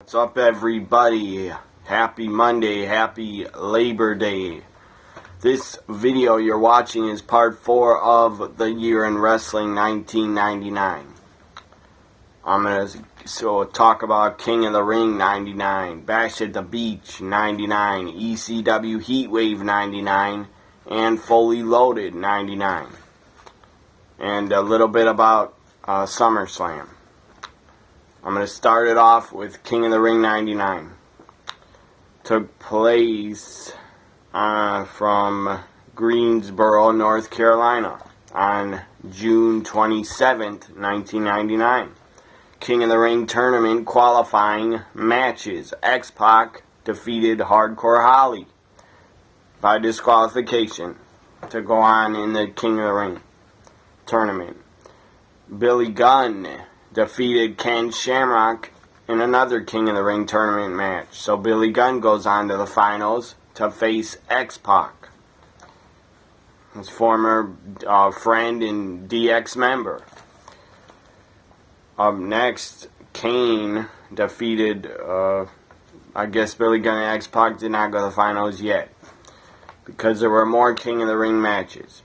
What's up, everybody? Happy Monday, happy Labor Day. This video you're watching is part 4 of the Year in Wrestling 1999. I'm going to talk about King of the Ring 99, Bash at the Beach 99, ECW HeatWave 99, and Fully Loaded 99. And a little bit about SummerSlam. I'm going to start it off with King of the Ring 99. Took place from Greensboro, North Carolina on June 27th, 1999. King of the Ring tournament qualifying matches. X-Pac defeated Hardcore Holly by disqualification to go on in the King of the Ring tournament. Billy Gunn defeated Ken Shamrock in another King of the Ring tournament match. So Billy Gunn goes on to the finals to face X-Pac, his former friend and DX member. Up next, Kane defeated, I guess Billy Gunn and X-Pac did not go to the finals yet, because there were more King of the Ring matches.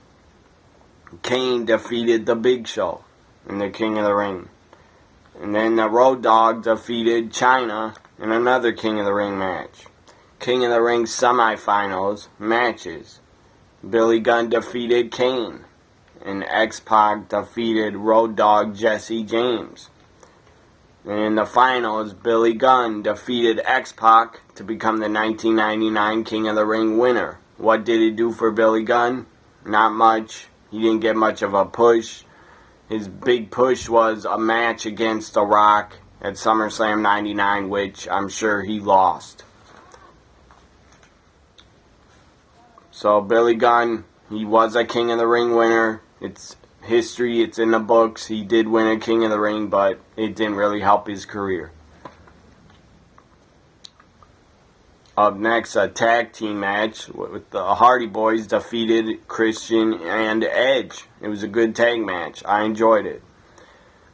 Kane defeated The Big Show in the King of the Ring. And then the Road Dogg defeated Chyna in another King of the Ring match. King of the Ring semifinals matches. Billy Gunn defeated Kane. And X-Pac defeated Road Dogg Jesse James. And in the finals, Billy Gunn defeated X-Pac to become the 1999 King of the Ring winner. What did it do for Billy Gunn? Not much. He didn't get much of a push. His big push was a match against The Rock at SummerSlam 99, which I'm sure he lost. So Billy Gunn, he was a King of the Ring winner. It's history, it's in the books. He did win a King of the Ring, but it didn't really help his career. Up next, a tag team match with the Hardy Boys defeated Christian and Edge. It was a good tag match. I enjoyed it.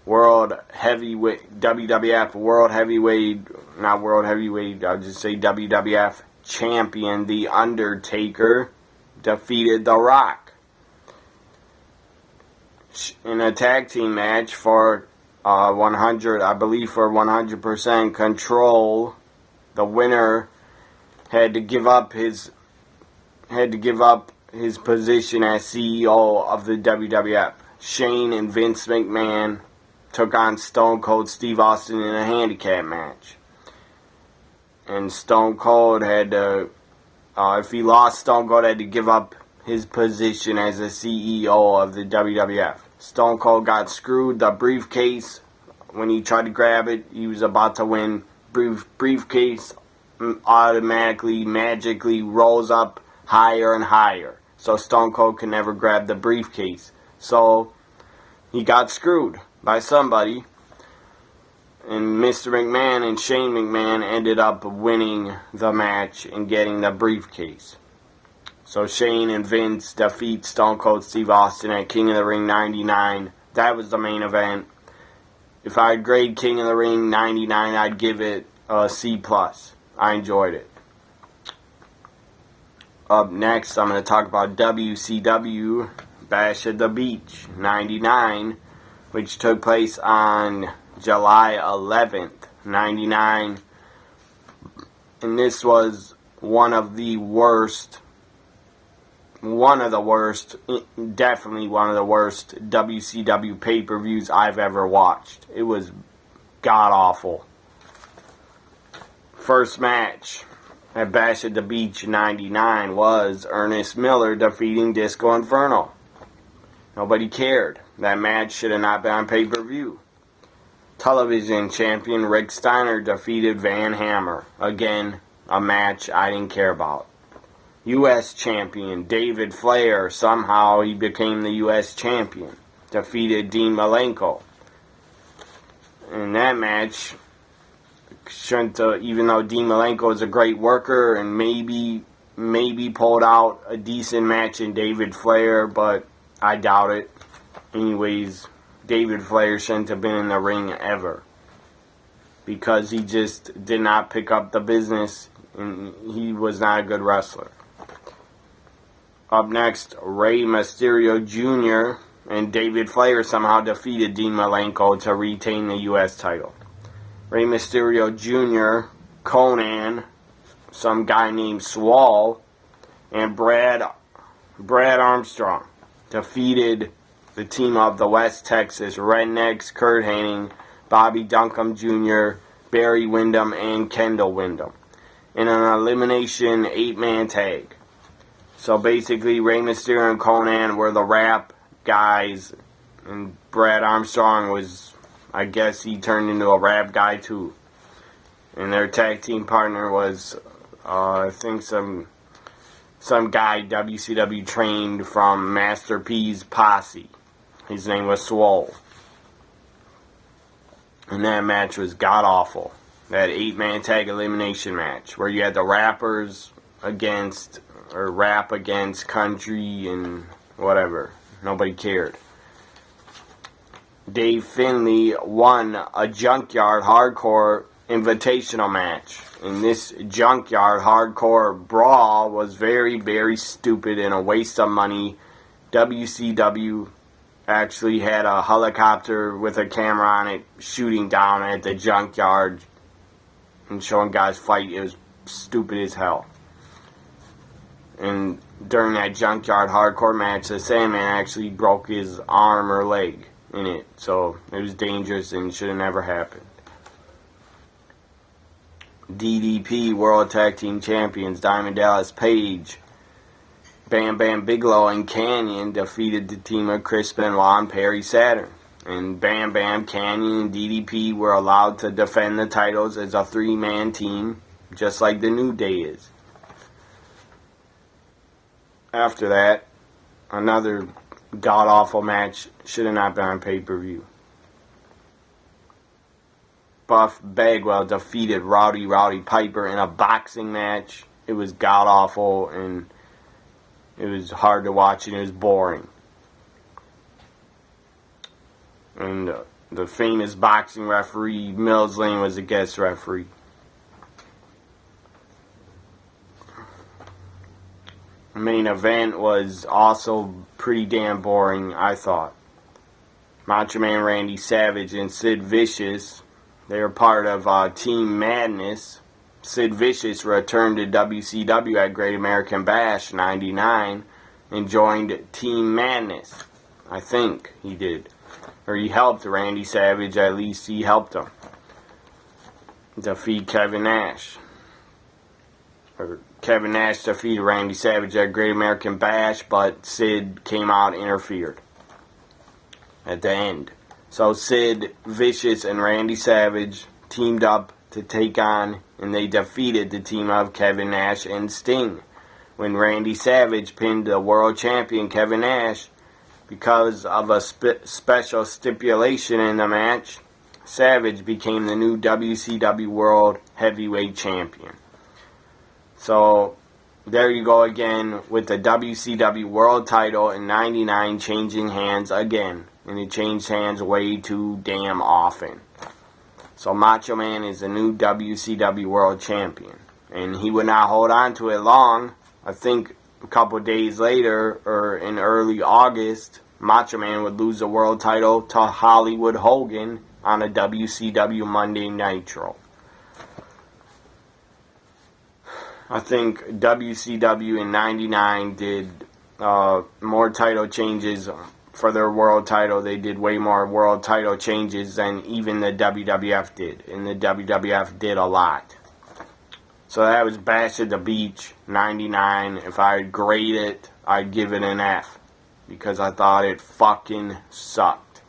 WWF World Heavyweight, not World Heavyweight, I'll just say WWF Champion, The Undertaker, defeated The Rock in a tag team match for 100% control. The winner had to give up his position as CEO of the WWF. Shane and Vince McMahon took on Stone Cold Steve Austin in a handicap match. And Stone Cold had to, if he lost, Stone Cold had to give up his position as the CEO of the WWF. Stone Cold got screwed. The briefcase, when he tried to grab it, he was about to win. Briefcase automatically, magically rolls up higher and higher. So Stone Cold could never grab the briefcase. So he got screwed by somebody. And Mr. McMahon and Shane McMahon ended up winning the match and getting the briefcase. So Shane and Vince defeat Stone Cold Steve Austin at King of the Ring 99. That was the main event. If I'd grade King of the Ring 99, I'd give it a C+. I enjoyed it. Up next, I'm going to talk about WCW Bash at the Beach 99, which took place on July 11th, 99. And this was definitely one of the worst WCW pay-per-views I've ever watched. It was god-awful. First match at Bash at the Beach 99 was Ernest Miller defeating Disco Inferno. Nobody cared. That match should have not been on pay-per-view. Television champion Rick Steiner defeated Van Hammer. Again, a match I didn't care about. U.S. champion David Flair, somehow he became the U.S. champion, defeated Dean Malenko. In that match, even though Dean Malenko is a great worker and maybe pulled out a decent match in David Flair, but I doubt it. Anyways, David Flair shouldn't have been in the ring ever. because he just did not pick up the business and he was not a good wrestler. Up next, Rey Mysterio Jr. and David Flair somehow defeated Dean Malenko to retain the U.S. title. Rey Mysterio Jr., Conan, some guy named Swall, and Brad Armstrong defeated the team of the West Texas Rednecks, Kurt Hennig, Bobby Duncombe Jr., Barry Windham, and Kendall Windham in an elimination 8-man tag. So basically, Rey Mysterio and Conan were the rap guys, and Brad Armstrong was, I guess he turned into a rap guy too. And their tag team partner was, I think some guy WCW trained from Master P's posse. His name was Swole. And that match was god-awful. That 8-man tag elimination match where you had the rappers against, or rap against country and whatever. Nobody cared. Dave Finlay won a Junkyard Hardcore Invitational match. And this Junkyard Hardcore brawl was very, very stupid and a waste of money. WCW actually had a helicopter with a camera on it shooting down at the Junkyard and showing guys fight. It was stupid as hell. And during that Junkyard Hardcore match, the Sandman actually broke his arm or leg in it. So it was dangerous and should have never happened. DDP World Tag Team Champions Diamond Dallas Page, Bam Bam Bigelow, and Kanyon defeated the team of Chris Benoit and Perry Saturn. And Bam Bam, Kanyon, and DDP were allowed to defend the titles as a 3-man team, just like the New Day is. After that, another god-awful match should have not been on pay-per-view. Buff Bagwell defeated Rowdy Piper in a boxing match. It was god-awful, and it was hard to watch, and it was boring. And the famous boxing referee, Mills Lane, was a guest referee. The main event was also pretty damn boring, I thought. Macho Man Randy Savage and Sid Vicious, they were part of Team Madness. Sid Vicious returned to WCW at Great American Bash 99 and joined Team Madness. I think he did. Or he helped Randy Savage, at least he helped him defeat Kevin Nash. Or Kevin Nash defeated Randy Savage at Great American Bash, but Sid came out and interfered at the end. So Sid Vicious and Randy Savage teamed up to take on, and they defeated the team of Kevin Nash and Sting. When Randy Savage pinned the world champion Kevin Nash, because of a special stipulation in the match, Savage became the new WCW World Heavyweight Champion. So there you go again with the WCW World title in 99 changing hands again. And it changed hands way too damn often. So Macho Man is the new WCW World Champion. And he would not hold on to it long. I think a couple days later, or in early August, Macho Man would lose the world title to Hollywood Hogan on a WCW Monday Nitro. I think WCW in 99 did more title changes for their world title. They did way more world title changes than even the WWF did. And the WWF did a lot. So that was Bash at the Beach 99. If I'd grade it, I'd give it an F. Because I thought it fucking sucked.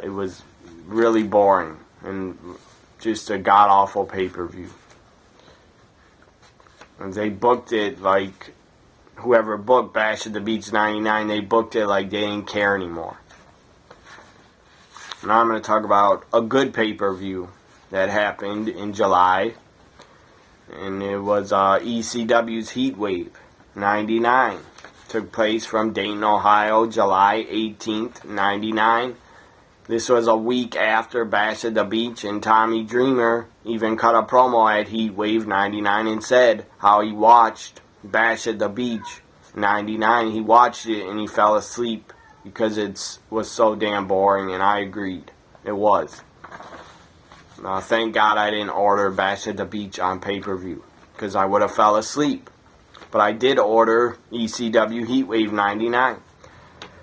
It was really boring. And just a god-awful pay-per-view. And they booked it like, whoever booked Bash at the Beach 99, they booked it like they didn't care anymore. Now I'm going to talk about a good pay-per-view that happened in July. And it was ECW's HeatWave 99. Took place from Dayton, Ohio, July 18th, 99. This was a week after Bash at the Beach, and Tommy Dreamer even cut a promo at HeatWave 99 and said how he watched Bash at the Beach 99. He watched it and he fell asleep because it was so damn boring, and I agreed. It was. Thank God I didn't order Bash at the Beach on pay-per-view, because I would have fell asleep. But I did order ECW HeatWave 99.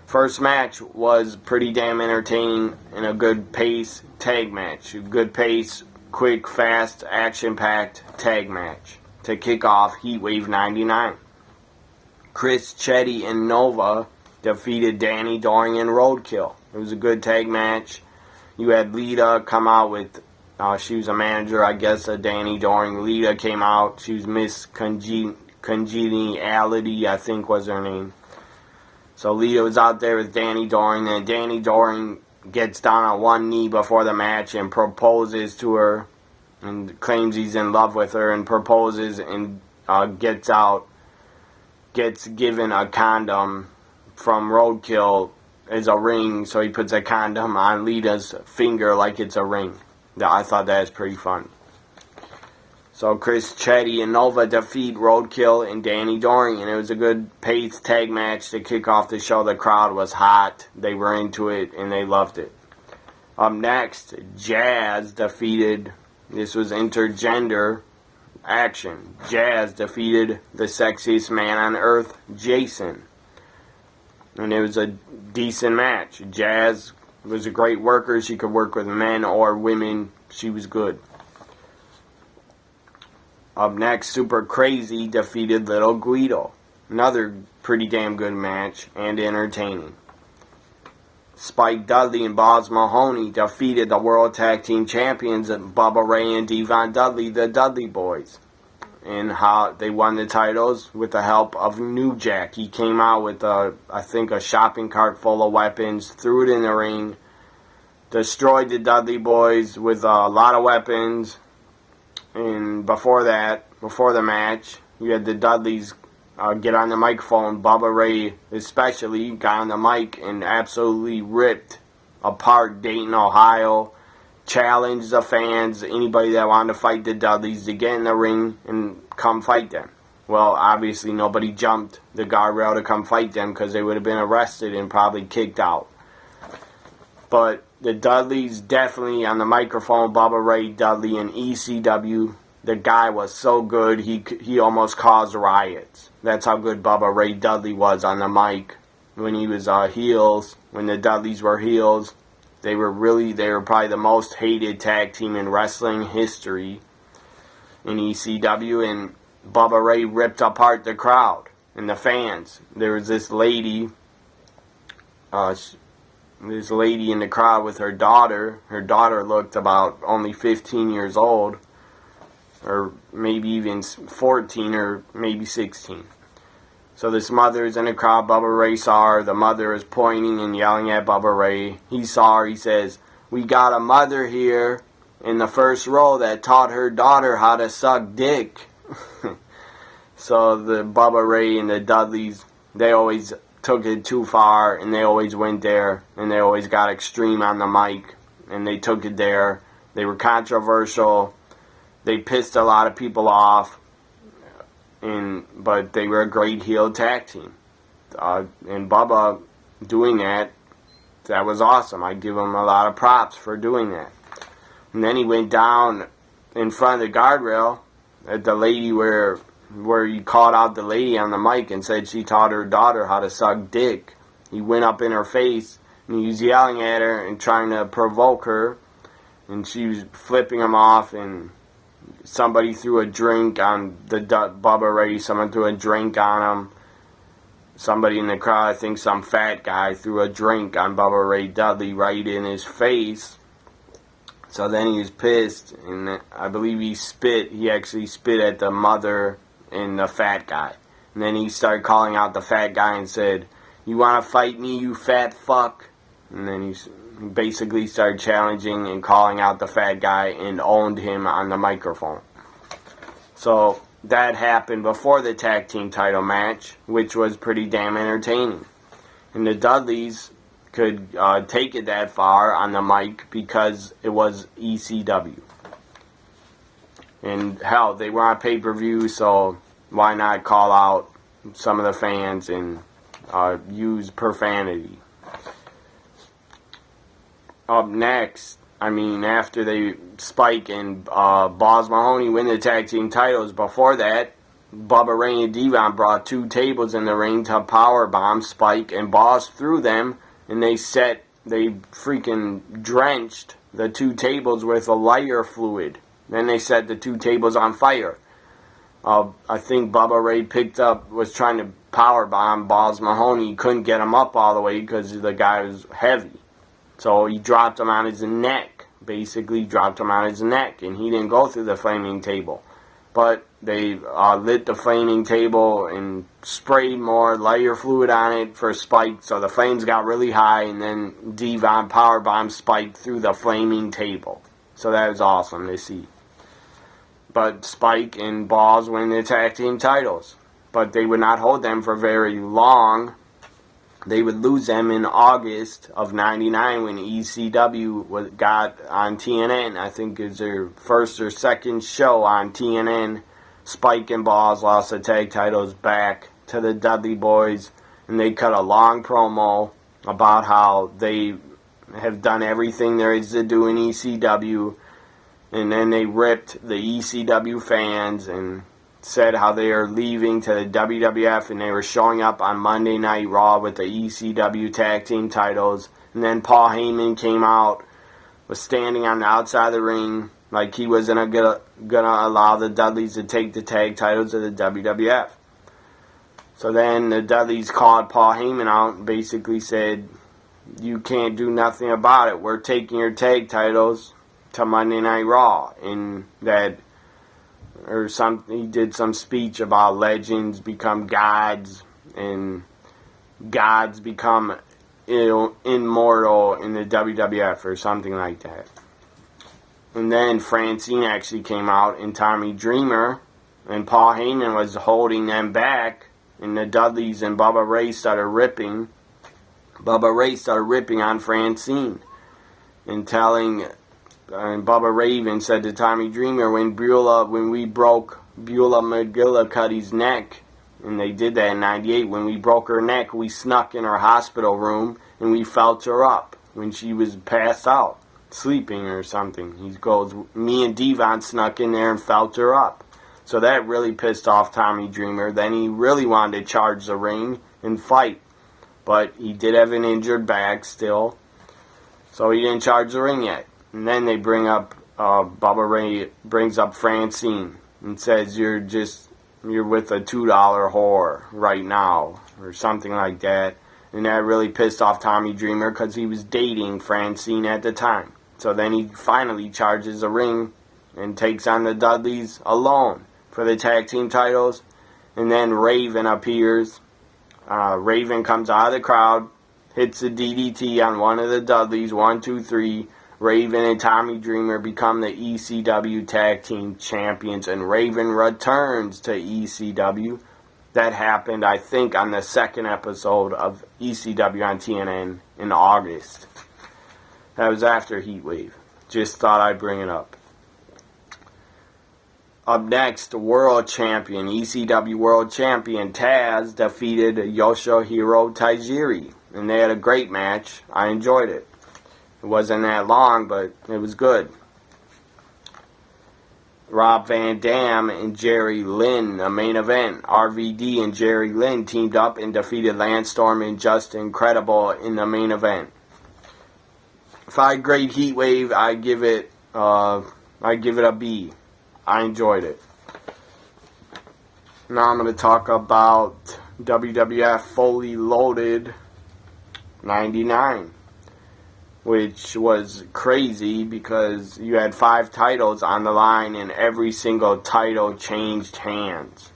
First match was pretty damn entertaining and a good pace tag match. A good pace, quick, fast, action-packed tag match to kick off HeatWave 99. Chris Chetty and Nova defeated Danny Doring and Roadkill. It was a good tag match. You had Lita come out with, she was a manager, I guess, of Danny Doring. Lita came out. She was Miss Congeniality, I think was her name. So Lita was out there with Danny Doring, and Danny Doring gets down on one knee before the match and proposes to her and claims he's in love with her and proposes and gets given a condom from Roadkill as a ring, so he puts a condom on Lita's finger like it's a ring. I thought that was pretty fun. So Chris Chetty and Nova defeat Roadkill and Danny Doring, and it was a good pace tag match to kick off the show. The crowd was hot. They were into it, and they loved it. Up next, Jazz defeated, this was intergender action. Jazz defeated the sexiest man on earth, Jason. And it was a decent match. Jazz was a great worker. She could work with men or women. She was good. Up next, Super Crazy defeated Little Guido. Another pretty damn good match and entertaining. Spike Dudley and Boz Mahoney defeated the World Tag Team Champions Bubba Ray and Devon Dudley, the Dudley Boys. And how they won the titles with the help of New Jack. He came out with, I think, a shopping cart full of weapons, threw it in the ring, destroyed the Dudley Boys with a lot of weapons. And before the match, you had the Dudleys get on the microphone. Bubba Ray especially got on the mic and absolutely ripped apart Dayton, Ohio. Challenged the fans, anybody that wanted to fight the Dudleys, to get in the ring and come fight them. Well, obviously nobody jumped the guardrail to come fight them because they would have been arrested and probably kicked out. But the Dudleys definitely on the microphone, Bubba Ray Dudley and ECW, the guy was so good he almost caused riots. That's how good Bubba Ray Dudley was on the mic when he was heels, when the Dudleys were heels. They were probably the most hated tag team in wrestling history in ECW, and Bubba Ray ripped apart the crowd and the fans. There was this lady in the crowd with her daughter. Her daughter looked about only 15 years old, or maybe even 14 or maybe 16. So this mother is in the crowd. Bubba Ray saw her. The mother is pointing and yelling at Bubba Ray. He saw her. He says, "We got a mother here in the first row that taught her daughter how to suck dick." So the Bubba Ray and the Dudleys, they always took it too far, and they always went there, and they always got extreme on the mic, and they took it there. They were controversial. They pissed a lot of people off. But they were a great heel tag team. And Bubba doing that was awesome. I give him a lot of props for doing that. And then he went down in front of the guardrail at the lady where he called out the lady on the mic and said she taught her daughter how to suck dick. He went up in her face and he was yelling at her and trying to provoke her. And she was flipping him off, and somebody threw a drink on the Bubba Ray. Someone threw a drink on him. Somebody in the crowd, I think some fat guy, threw a drink on Bubba Ray Dudley right in his face. So then he was pissed, and I believe he spit. He actually spit at the mother and the fat guy. And then he started calling out the fat guy and said, "You want to fight me, you fat fuck?" And then he basically started challenging and calling out the fat guy and owned him on the microphone. So that happened before the tag team title match, which was pretty damn entertaining. And the Dudleys could take it that far on the mic because it was ECW. And hell, they were on pay-per-view, so why not call out some of the fans and use profanity. Up next, after Spike and Boss Mahoney win the tag team titles, before that, Bubba Ray and Devon brought 2 tables in the ring to powerbomb Spike and Boss through them, and they freaking drenched the 2 tables with a lighter fluid. Then they set the 2 tables on fire. I think Bubba Ray was trying to powerbomb Boss Mahoney. He couldn't get him up all the way because the guy was heavy. So he dropped him on his neck. Basically dropped him on his neck. And he didn't go through the flaming table. But they lit the flaming table and sprayed more lighter fluid on it for Spike. So the flames got really high. And then Devon powerbombed Spike through the flaming table. So that was awesome to see. But Spike and Boss win the tag team titles. But they would not hold them for very long. They would lose them in August of '99 when ECW got on TNN. I think it was their first or second show on TNN. Spike and Boss lost the tag titles back to the Dudley Boys. And they cut a long promo about how they have done everything there is to do in ECW. And then they ripped the ECW fans and said how they are leaving to the WWF, and they were showing up on Monday Night Raw with the ECW tag team titles. And then Paul Heyman came out, was standing on the outside of the ring like he wasn't gonna allow the Dudleys to take the tag titles of the WWF. So then the Dudleys called Paul Heyman out and basically said, "You can't do nothing about it. We're taking your tag titles to Monday Night Raw." And he did some speech about legends become gods and gods become immortal in the WWF or something like that. And then Francine actually came out and Tommy Dreamer, and Paul Heyman was holding them back, and the Dudleys and Bubba Ray started ripping. Bubba Ray started ripping on Francine and and Bubba Ray even said to Tommy Dreamer, when we broke Beulah McGillicuddy's neck, and they did that in '98, when we broke her neck, we snuck in her hospital room and we felt her up when she was passed out, sleeping or something. He goes, me and Devon snuck in there and felt her up. So that really pissed off Tommy Dreamer. Then he really wanted to charge the ring and fight. But he did have an injured back still, so he didn't charge the ring yet. And then they bring up, Bubba Ray brings up Francine and says, you're with a $2 whore right now, or something like that. And that really pissed off Tommy Dreamer because he was dating Francine at the time. So then he finally charges the ring and takes on the Dudleys alone for the tag team titles. And then Raven appears. Raven comes out of the crowd, hits the DDT on one of the Dudleys, 1, 2, 3. Raven and Tommy Dreamer become the ECW Tag Team Champions, and Raven returns to ECW. That happened, I think, on the second episode of ECW on TNN in August. That was after HeatWave. Just thought I'd bring it up. Up next, World Champion, ECW World Champion Taz defeated Yoshihiro Tajiri, and they had a great match. I enjoyed it. It wasn't that long, but it was good. Rob Van Dam and Jerry Lynn, the main event. RVD and Jerry Lynn teamed up and defeated Lance Storm and Justin Credible in the main event. If I grade HeatWave, I give it a B. I enjoyed it. Now I'm going to talk about WWF Fully Loaded 99. Which was crazy because you had 5 titles on the line and every single title changed hands.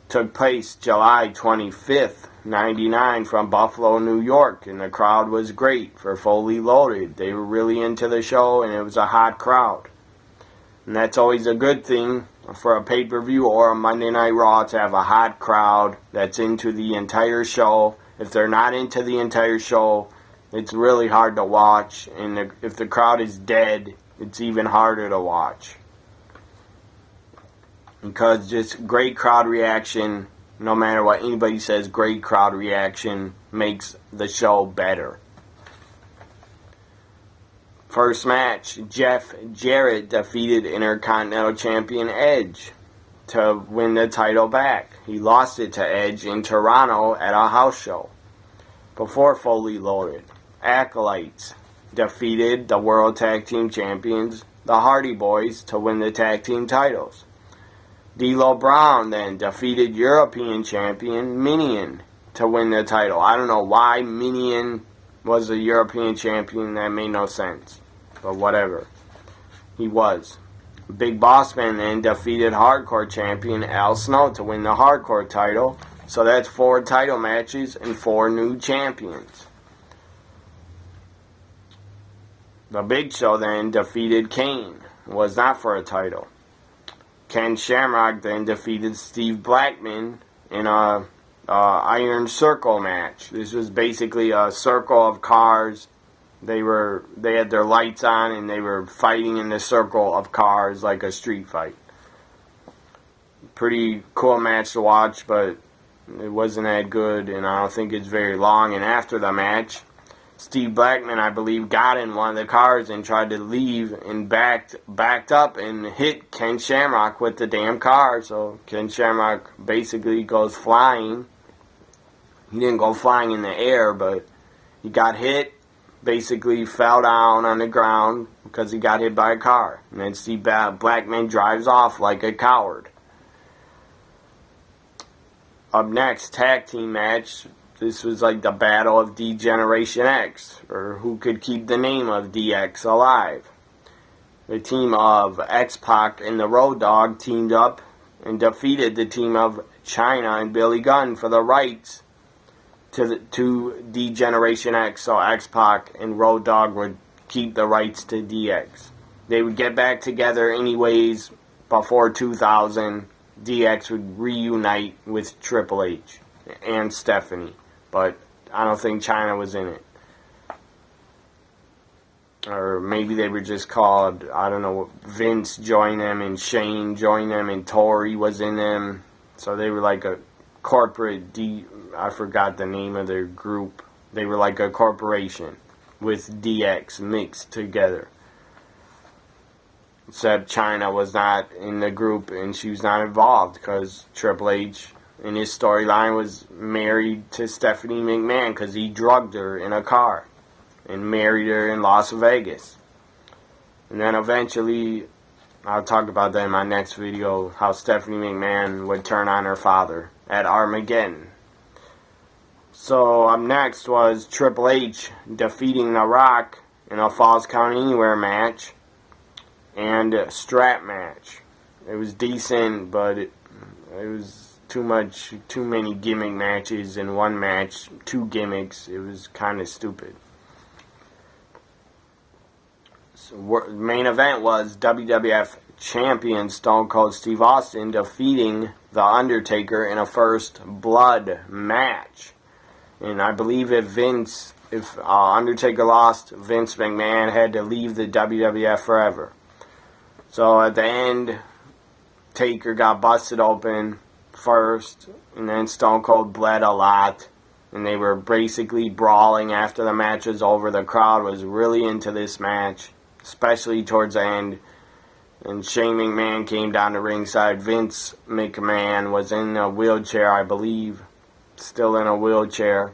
Took place July 25th, 99 from Buffalo, New York, and the crowd was great for Fully Loaded. They were really into the show and it was a hot crowd. And that's always a good thing for a pay-per-view or a Monday Night Raw, to have a hot crowd that's into the entire show. If they're not into the entire show, It's really hard to watch, and if the crowd is dead, it's even harder to watch. Because just great crowd reaction, no matter what anybody says, great crowd reaction makes the show better. First match, Jeff Jarrett defeated Intercontinental Champion Edge to win the title back. He lost it to Edge in Toronto at a house show. Before Fully Loaded, Acolytes defeated the World Tag Team Champions, the Hardy Boys, to win the tag team titles. D'Lo Brown then defeated European Champion Minion to win the title. I don't know why Minion was a European champion. That made no sense. But whatever. He was. Big Boss Man then defeated Hardcore Champion Al Snow to win the Hardcore title. So that's 4 title matches and 4 new champions. The Big Show then defeated Kane. Was not for a title. Ken Shamrock then defeated Steve Blackman in a Iron Circle match. This was basically a circle of cars. They had their lights on and they were fighting in the circle of cars like a street fight. Pretty cool match to watch, but it wasn't that good, and I don't think it's very long. And after the match, Steve Blackman, I believe, got in one of the cars and tried to leave and backed up and hit Ken Shamrock with the damn car. So Ken Shamrock basically goes flying. He didn't go flying in the air, but he got hit, basically fell down on the ground because he got hit by a car. And then Steve Blackman drives off like a coward. Up next, tag team match. This was like the battle of D-Generation X, or who could keep the name of DX alive. The team of X-Pac and the Road Dogg teamed up and defeated the team of Chyna and Billy Gunn for the rights to D-Generation X, so X-Pac and Road Dogg would keep the rights to DX. They would get back together anyways. Before 2000, DX would reunite with Triple H and Stephanie. But I don't think Chyna was in it. Or maybe they were just called, I don't know, Vince joined them and Shane joined them and Tori was in them. So they were like a corporate, I forgot the name of their group. They were like a corporation with DX mixed together. Except Chyna was not in the group and she was not involved because Triple H, in his storyline, was married to Stephanie McMahon because he drugged her in a car and married her in Las Vegas. And then eventually, I'll talk about that in my next video, how Stephanie McMahon would turn on her father at Armageddon. So up next was Triple H defeating The Rock in a Falls Count Anywhere match and a strap match. It was decent, but it was too many gimmick matches in one match, 2 gimmicks. It was kind of stupid. So, main event was WWF Champion Stone Cold Steve Austin defeating The Undertaker in a first blood match. And I believe if Undertaker lost, Vince McMahon had to leave the WWF forever. So at the end, Taker got busted open first, and then Stone Cold bled a lot, and they were basically brawling after the match was over. The crowd was really into this match, especially towards the end, and Shane McMahon came down to ringside. Vince McMahon was in a wheelchair, I believe, still in a wheelchair,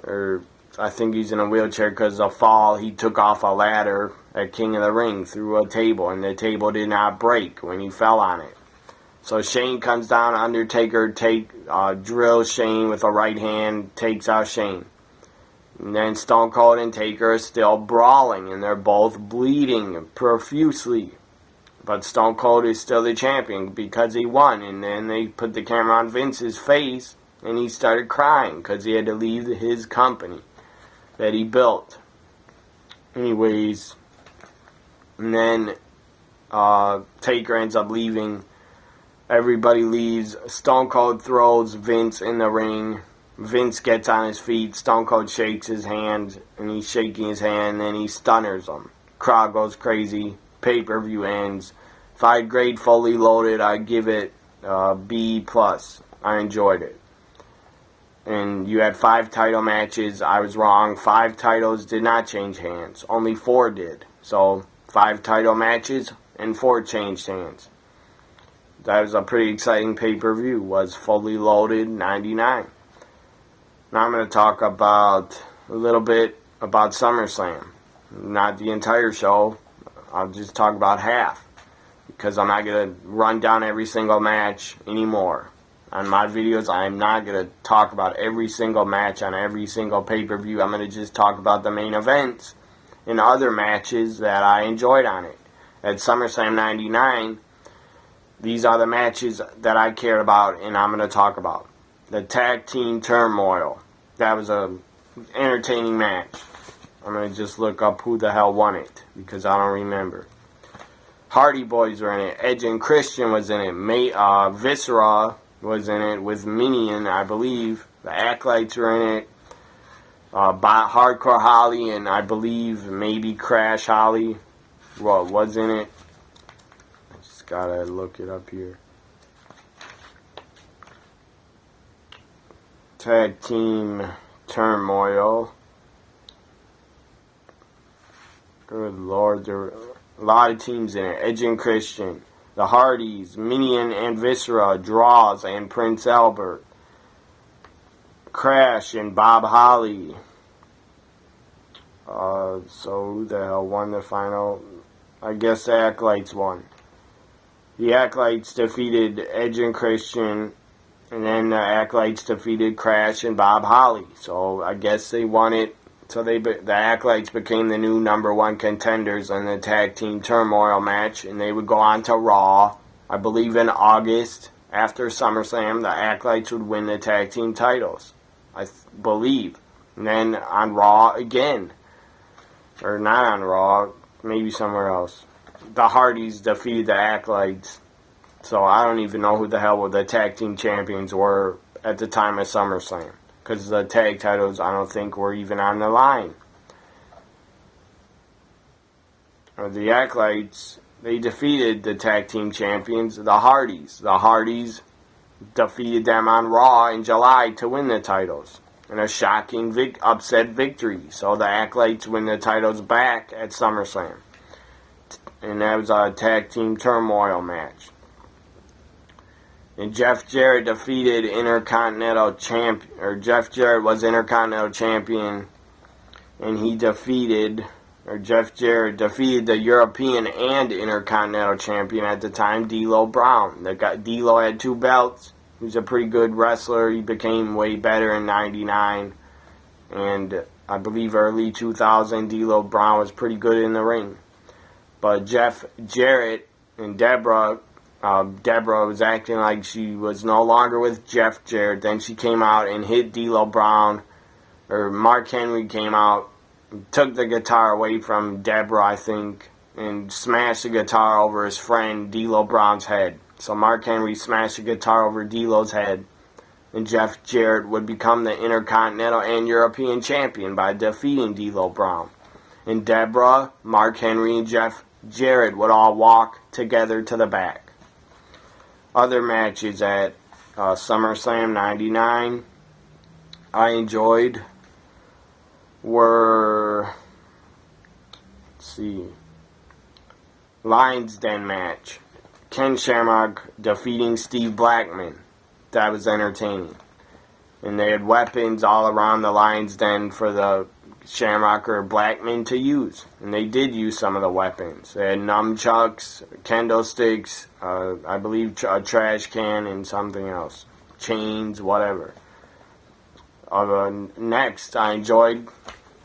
or I think he's in a wheelchair because of a fall. He took off a ladder at King of the Ring through a table, and the table did not break when he fell on it. So Shane comes down, Undertaker drills Shane with a right hand, takes out Shane. And then Stone Cold and Taker are still brawling, and they're both bleeding profusely. But Stone Cold is still the champion because he won. And then they put the camera on Vince's face, and he started crying because he had to leave his company that he built. Anyways, and then Taker ends up leaving. Everybody leaves. Stone Cold throws Vince in the ring Vince gets on his feet, Stone Cold shakes his hand, and he's shaking his hand, and then he stunners him. Crowd goes crazy, pay-per-view ends. If I grade Fully Loaded, I'd give it B+. I enjoyed it. And you had 5 title matches. I was wrong. 5 titles did not change hands. Only 4 did. So 5 title matches and 4 changed hands. That was a pretty exciting pay-per-view. Was Fully Loaded 99. Now I'm going to talk about a little bit about SummerSlam. Not the entire show. I'll just talk about half. Because I'm not going to run down every single match anymore. On my videos, I'm not going to talk about every single match on every single pay-per-view. I'm going to just talk about the main events and other matches that I enjoyed on it. At SummerSlam 99, these are the matches that I cared about and I'm going to talk about. The Tag Team Turmoil. That was an entertaining match. I'm going to just look up who the hell won it because I don't remember. Hardy Boys were in it. Edge and Christian was in it. Viscera was in it with Minion, I believe. The Acolytes were in it. Hardcore Holly and I believe maybe Crash Holly was in it. I just gotta look it up here. Tag Team Turmoil. Good Lord, there were a lot of teams in it. Edge and Christian. The Hardys, Minion and Viscera, Draws and Prince Albert, Crash and Bob Holly. So who the hell won the final? I guess the Acolytes won. The Acolytes defeated Edge and Christian, and then the Acolytes defeated Crash and Bob Holly. So I guess they won it. So the Acolytes became the new #1 contenders in the Tag Team Turmoil match, and they would go on to Raw. I believe in August, after SummerSlam, the Acolytes would win the Tag Team titles. I believe. And then on Raw again. Or not on Raw, maybe somewhere else. The Hardys defeated the Acolytes. So I don't even know who the hell the Tag Team Champions were at the time of SummerSlam. Because the tag titles, I don't think, were even on the line. The Acolytes, they defeated the Tag Team Champions, the Hardys. The Hardys defeated them on Raw in July to win the titles. In a shocking upset victory. So the Acolytes win the titles back at SummerSlam. And that was a Tag Team Turmoil match. And Jeff Jarrett defeated Intercontinental Champion, or Jeff Jarrett was Intercontinental Champion, and Jeff Jarrett defeated the European and Intercontinental Champion at the time, D'Lo Brown. D'Lo had 2 belts. He was a pretty good wrestler. He became way better in '99, and I believe early 2000, D'Lo Brown was pretty good in the ring. But Jeff Jarrett and Deborah was acting like she was no longer with Jeff Jarrett. Then she came out and hit D'Lo Brown, or Mark Henry came out, took the guitar away from Deborah, I think, and smashed the guitar over his friend D'Lo Brown's head. So Mark Henry smashed the guitar over D'Lo's head, and Jeff Jarrett would become the Intercontinental and European Champion by defeating D'Lo Brown. And Deborah, Mark Henry, and Jeff Jarrett would all walk together to the back. Other matches at SummerSlam 99 I enjoyed were, Lions Den match. Ken Shamrock defeating Steve Blackman. That was entertaining. And they had weapons all around the Lions Den for the Shamrock or Blackman to use. And they did use some of the weapons. They had nunchucks, kendo sticks, I believe a trash can, and something else. Chains, whatever. Next, I enjoyed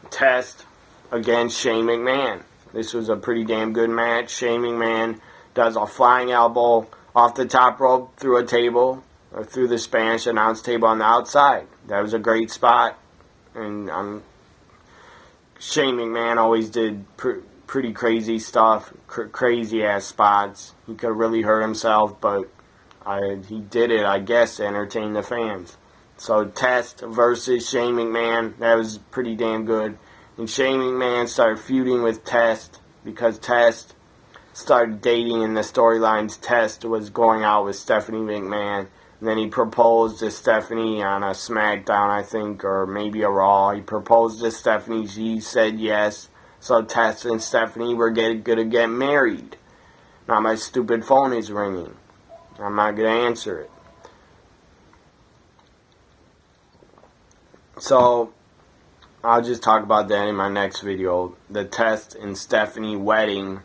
Test against Shane McMahon. This was a pretty damn good match. Shane McMahon does a flying elbow off the top rope through a table, or through the Spanish announce table on the outside. That was a great spot. And Shane McMahon always did pretty crazy stuff, crazy ass spots. He could have really hurt himself, but he did it, I guess, to entertain the fans. So Test versus Shane McMahon, that was pretty damn good. And Shane McMahon started feuding with Test because Test started dating, and the storylines Test was going out with Stephanie McMahon. And then he proposed to Stephanie on a SmackDown, I think, or maybe a Raw. He proposed to Stephanie. She said yes. So Test and Stephanie were going to get married. Now my stupid phone is ringing. I'm not going to answer it. So I'll just talk about that in my next video. The Test and Stephanie wedding.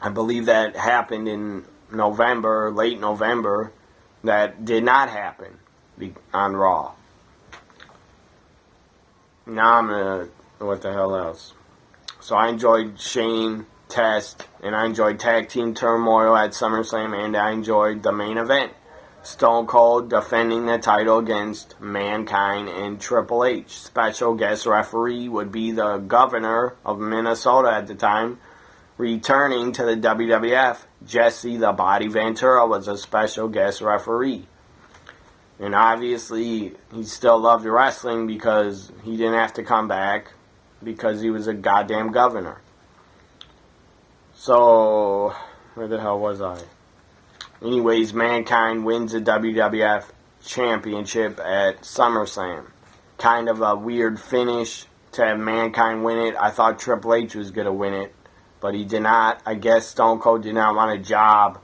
I believe that happened in November, late November. That did not happen on Raw. Now I'm going to, what the hell else? So I enjoyed Shane, Test, and I enjoyed Tag Team Turmoil at SummerSlam, and I enjoyed the main event. Stone Cold defending the title against Mankind and Triple H. Special guest referee would be the governor of Minnesota at the time, returning to the WWF. Jesse the Body Ventura was a special guest referee. And obviously, he still loved wrestling because he didn't have to come back because he was a goddamn governor. So, where the hell was I? Anyways, Mankind wins the WWF Championship at SummerSlam. Kind of a weird finish to have Mankind win it. I thought Triple H was going to win it, but he did not. I guess Stone Cold did not want a job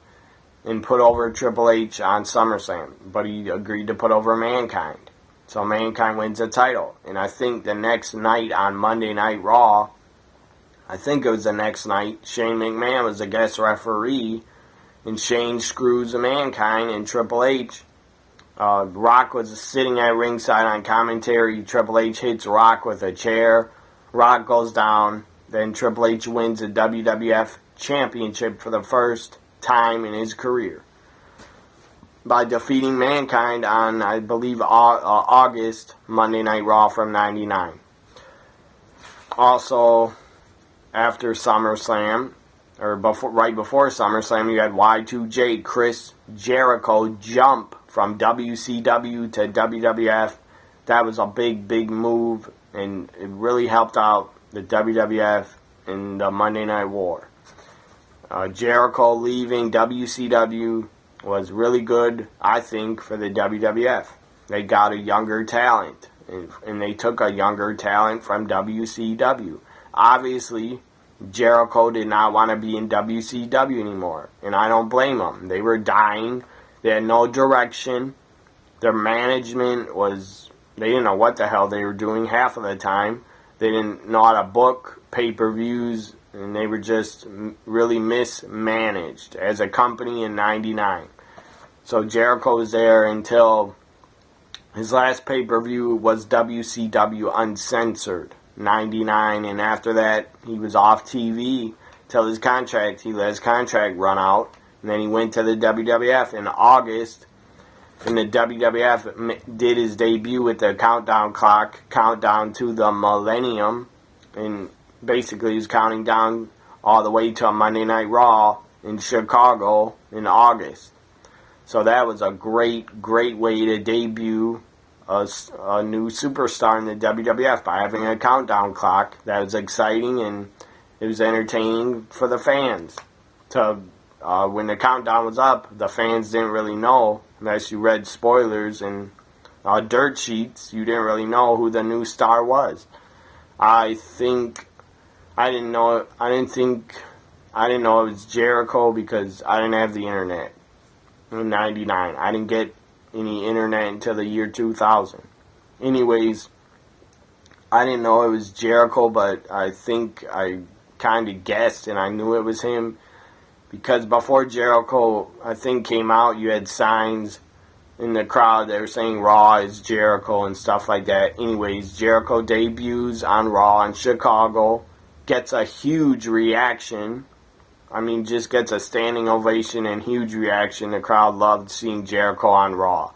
and put over Triple H on SummerSlam, but he agreed to put over Mankind. So Mankind wins the title. And I think the next night on Monday Night Raw, I think it was the next night, Shane McMahon was a guest referee, and Shane screws Mankind and Triple H. Rock was sitting at ringside on commentary. Triple H hits Rock with a chair. Rock goes down. Then Triple H wins the WWF Championship for the first time in his career by defeating Mankind on, I believe, August Monday Night Raw from '99. Also, after SummerSlam, or right before SummerSlam, you had Y2J, Chris Jericho, jump from WCW to WWF. That was a big, big move, and it really helped out the WWF in the Monday Night War. Jericho leaving WCW was really good, I think, for the WWF. They got a younger talent, and they took a younger talent from WCW. Obviously, Jericho did not want to be in WCW anymore, and I don't blame them. They were dying. They had no direction. Their management was, they didn't know what the hell they were doing half of the time. They didn't know how to book pay-per-views, and they were just really mismanaged as a company in '99. So Jericho was there until his last pay-per-view was WCW Uncensored, '99, and after that he was off TV till he let his contract run out, and then he went to the WWF in August, and the WWF did his debut with the countdown clock, countdown to the millennium, and basically he was counting down all the way to a Monday Night Raw in Chicago in August. So that was a great, great way to debut a new superstar in the WWF by having a countdown clock. That was exciting, and it was entertaining for the fans. When the countdown was up, the fans didn't really know, unless you read spoilers and dirt sheets, you didn't really know who the new star was. I didn't know it was Jericho because I didn't have the internet in '99. I didn't get any internet until the year 2000. Anyways, I didn't know it was Jericho, but I think I kind of guessed, and I knew it was him because before Jericho, I think, came out, you had signs in the crowd that were saying Raw is Jericho and stuff like that. Anyways, Jericho debuts on Raw in Chicago, gets a huge reaction. I mean, just gets a standing ovation and huge reaction. The crowd loved seeing Jericho on Raw.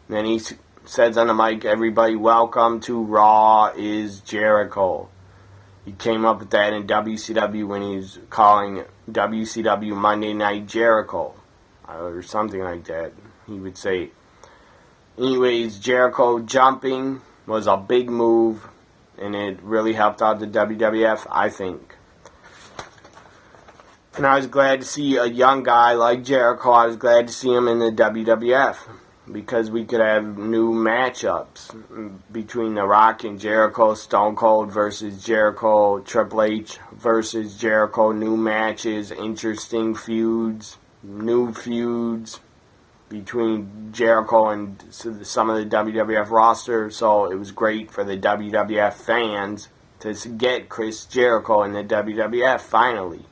And then he says on the mic, "Everybody, welcome to Raw is Jericho." He came up with that in WCW when he was calling WCW Monday Night Jericho, or something like that, he would say. Anyways, Jericho jumping was a big move, and it really helped out the WWF, I think. And I was glad to see a young guy like Jericho. I was glad to see him in the WWF, because we could have new matchups between The Rock and Jericho, Stone Cold versus Jericho, Triple H versus Jericho, new matches, interesting feuds, new feuds between Jericho and some of the WWF roster. So it was great for the WWF fans to get Chris Jericho in the WWF finally.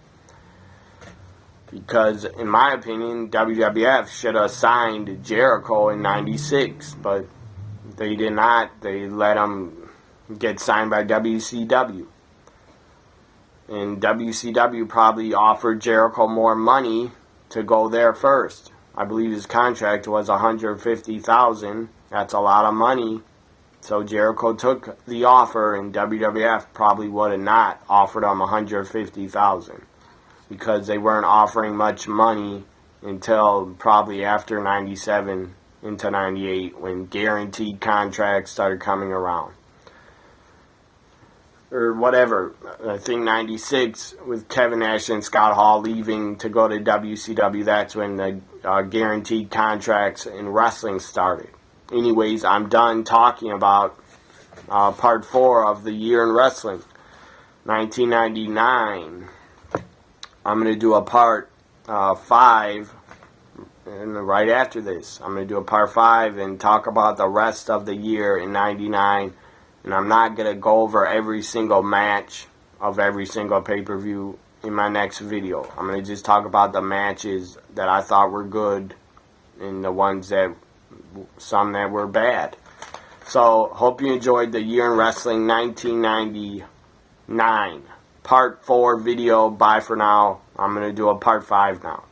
Because, in my opinion, WWF should have signed Jericho in '96, but they did not. They let him get signed by WCW. And WCW probably offered Jericho more money to go there first. I believe his contract was $150,000. That's a lot of money. So Jericho took the offer, and WWF probably would have not offered him $150,000. Because they weren't offering much money until probably after 97 into 98, when guaranteed contracts started coming around. Or whatever. I think 96, with Kevin Nash and Scott Hall leaving to go to WCW, that's when the guaranteed contracts in wrestling started. Anyways, I'm done talking about part 4 of the year in wrestling. 1999. I'm going to do a part 5, and right after this, I'm going to do a part 5 and talk about the rest of the year in 99. And I'm not going to go over every single match of every single pay-per-view in my next video. I'm going to just talk about the matches that I thought were good and the ones that, some that were bad. So, hope you enjoyed the year in wrestling 1999. Part 4 video. Bye for now. I'm going to do a part 5 now.